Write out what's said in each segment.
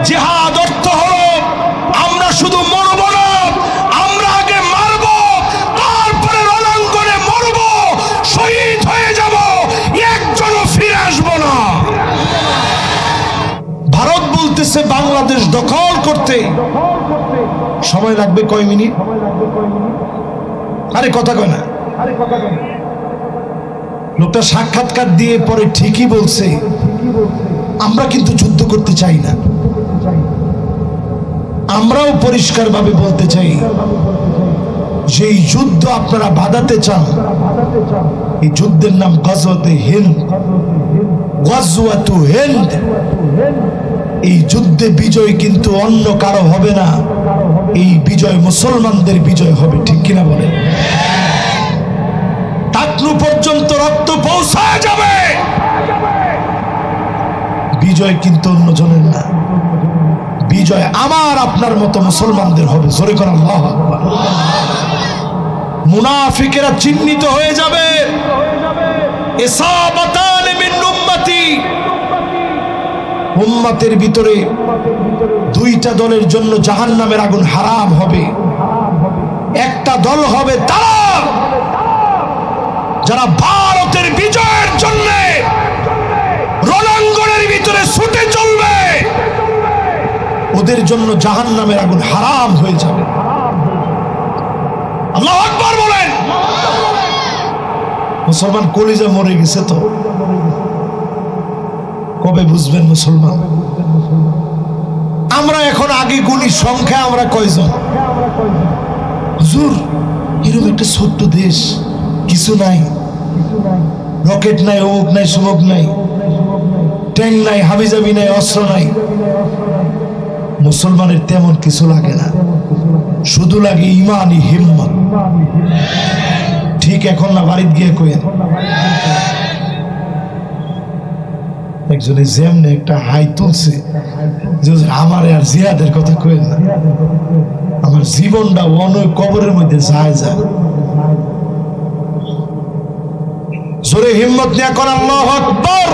জিহাদ অর্থ হলো আমরা শুধু মরব না, আমরা আগে মারব, তারপরে রণাঙ্গনে মরব, শহীদ হয়ে যাব, একজনও ফিরে আসবো না। ভারত বলতেছে বাংলাদেশ দখল করতে সময় লাগবে কয় মিনিট? আরে কথা কয় না। লোকটা সাক্ষাৎকার দিয়ে পরে ঠিকই বলছে, আমরা কিন্তু যুদ্ধ করতে চাই না। আমরাও পরিষ্কারভাবে বলতে চাই যে এই যুদ্ধ আপনারা বাধাতে চান, এই যুদ্ধের নাম গজওয়াতে হিন্দ, গজওয়াতু হিন্দ। এই যুদ্ধে বিজয় কিন্তু অন্য কারো হবে না, এই বিজয় মুসলমানদের বিজয় হবে। ঠিক কিনা বলেন? টাকলু পর্যন্ত রক্ত পৌঁছায় যাবে, বিজয় কিন্তু অন্যজনের না, বিজয় আমার আপনার মতো মুসলমানদের হবে। জোরে করে আল্লাহু আকবার। মুনাফিকেরা চিহ্নিত হয়ে যাবে, ইসাবাতান মিন উম্মতি, উম্মতের ভিতরে দুইটা দলের জন্য জাহান্নামের আগুন হারাম হবে। একটা দল হবে তারা যারা ভারতের বিজয়ের জন্য রণাঙ্গনের ভিতরে ছুটে চলবে, ওদের জন্য জাহান্নামের আগুন হারাম হয়ে যাবে। আল্লাহু আকবার বলেন। মুসলমান কলিজা মরে গেছে তো কবে বুঝবেন মুসলমান? আমরা এখন আগে গুলি সংখ্যা আমরা কয়জন? হুজুর এরকম একটা ছোট্ট দেশ, কিছু নাই, রকেট নাই, অমুক নাই, সমুক নাই, ট্যাঙ্ক নাই, হাবিজাবি নাই, অস্ত্র নাই। মুসলমানের তেমন কিছু লাগে না, শুধু লাগে ইমানি হিম্মত। ঠিক এখন না বাড়িতে গিয়ে কইেন, একজনে যেমনে একটা হাই তুলছে যে আমার আর জিহাদের কথা কইেন না, আমার জীবনটা অনয় কবরের মধ্যে যায় যায়। জোরে হিম্মত নিয়ে কর আল্লাহু আকবার।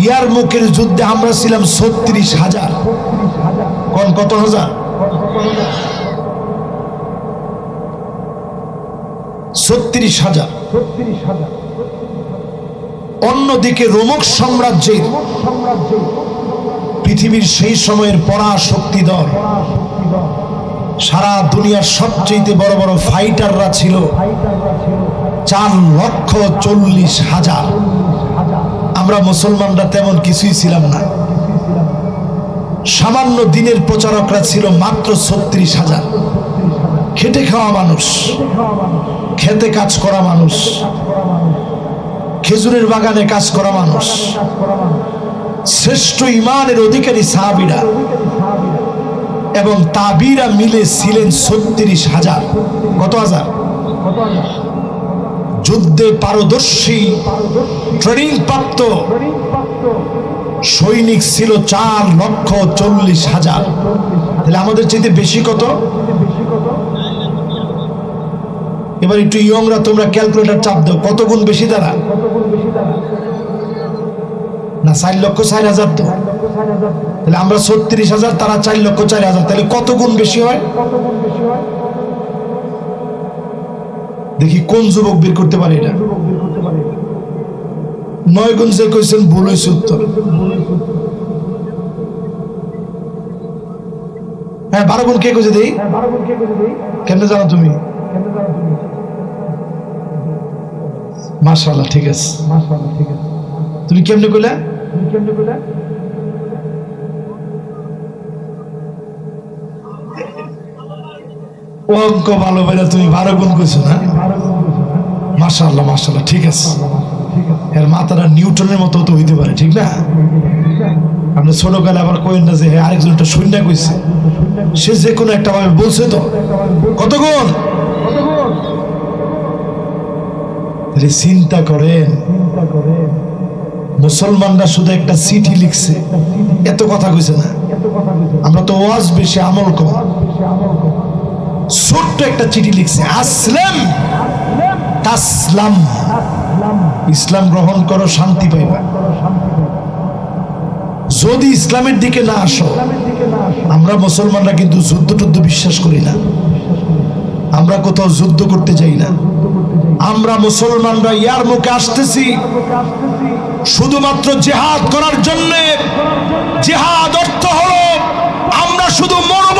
ইয়ার মুখের যুদ্ধে আমরা ছিলাম ৩৬,০০০। কোন কত হাজার? ৩৬,০০০। অন্যদিকে রোমক সাম্রাজ্যের পৃথিবীর সেই সময়ের পরাশক্তি দল, সারা দুনিয়ার সবচেয়ে বড় বড় ফাইটাররা ছিল ৪,৪০,০০০। আমরা মুসলমানরা তেমন কিছুই ছিলাম না, সামান্য দিনের প্রচারকরা ছিল মাত্র ৩৬,০০০। খেটে খাওয়া মানুষ, খেতে কাজ করা মানুষ, খেজুরের বাগানে কাজ করা মানুষ, শ্রেষ্ঠ ইমানের অধিকারী সাহাবীরা এবং তাবিরা মিলে ছিলেন ৩৬,০০০। কত হাজার? যুদ্ধে পারদর্শী ট্রেনিং প্রাপ্ত সৈনিক ছিল ৪,৪০,০০০। তাহলে আমাদের চাইতে বেশি কত? এবার একটু ইয়ংরা তোমরা ক্যালকুলেটর চাপ দাও, কত গুণ বেশি তারা? না ৪,০০,০০০ তো। তাহলে আমরা ৩৬,০০০, তারা ৪,০০,০০০, তাহলে কত গুণ বেশি হয়? দেখি কোন যুবক বের করতে পারে এটা। ৯ গুণ যে কইছেন ভুল হয়েছে উত্তর। হ্যাঁ ১২ গুণ কে কইছে? দেই কেমনে জানো তুমি? মাশাআল্লাহ, ঠিক আছে। তুমি কেমনে কইলা? অঙ্ক ভালো বলে তুমি ১২ গুণ কইছো না? মাশাআল্লাহ মাশাআল্লাহ, ঠিক আছে। এর মাথাটা নিউটনের মতো তো হইতে পারে, ঠিক না? আপনি ছোটকালে আবার কইেন না যে আরেকজনটা শূন্য কইছে, সে যে কোনো একটা ভাবে বলছে তো। কত গুণ? চিন্তা করেন, মুসলমানরা শুধু একটা চিঠি লিখছে, এত কথা কইছে না। আমরা তো ওয়াজ বেশি, আমল কম। ছোট্ট একটা চিঠি লিখছে, আসলাম তাসলাম, ইসলাম গ্রহণ করো শান্তি পাইবা। যদি ইসলামের দিকে না আসো, আমরা মুসলমানরা কিন্তু যুদ্ধ টুদ্ধ বিশ্বাস করি না, আমরা কোথাও যুদ্ধ করতে যাই না। আমরা মুসলমানরা ইয়ার মুখে আসতেছি শুধুমাত্র জিহাদ করার জন্য। জিহাদ অর্থ হলো আমরা শুধু মরব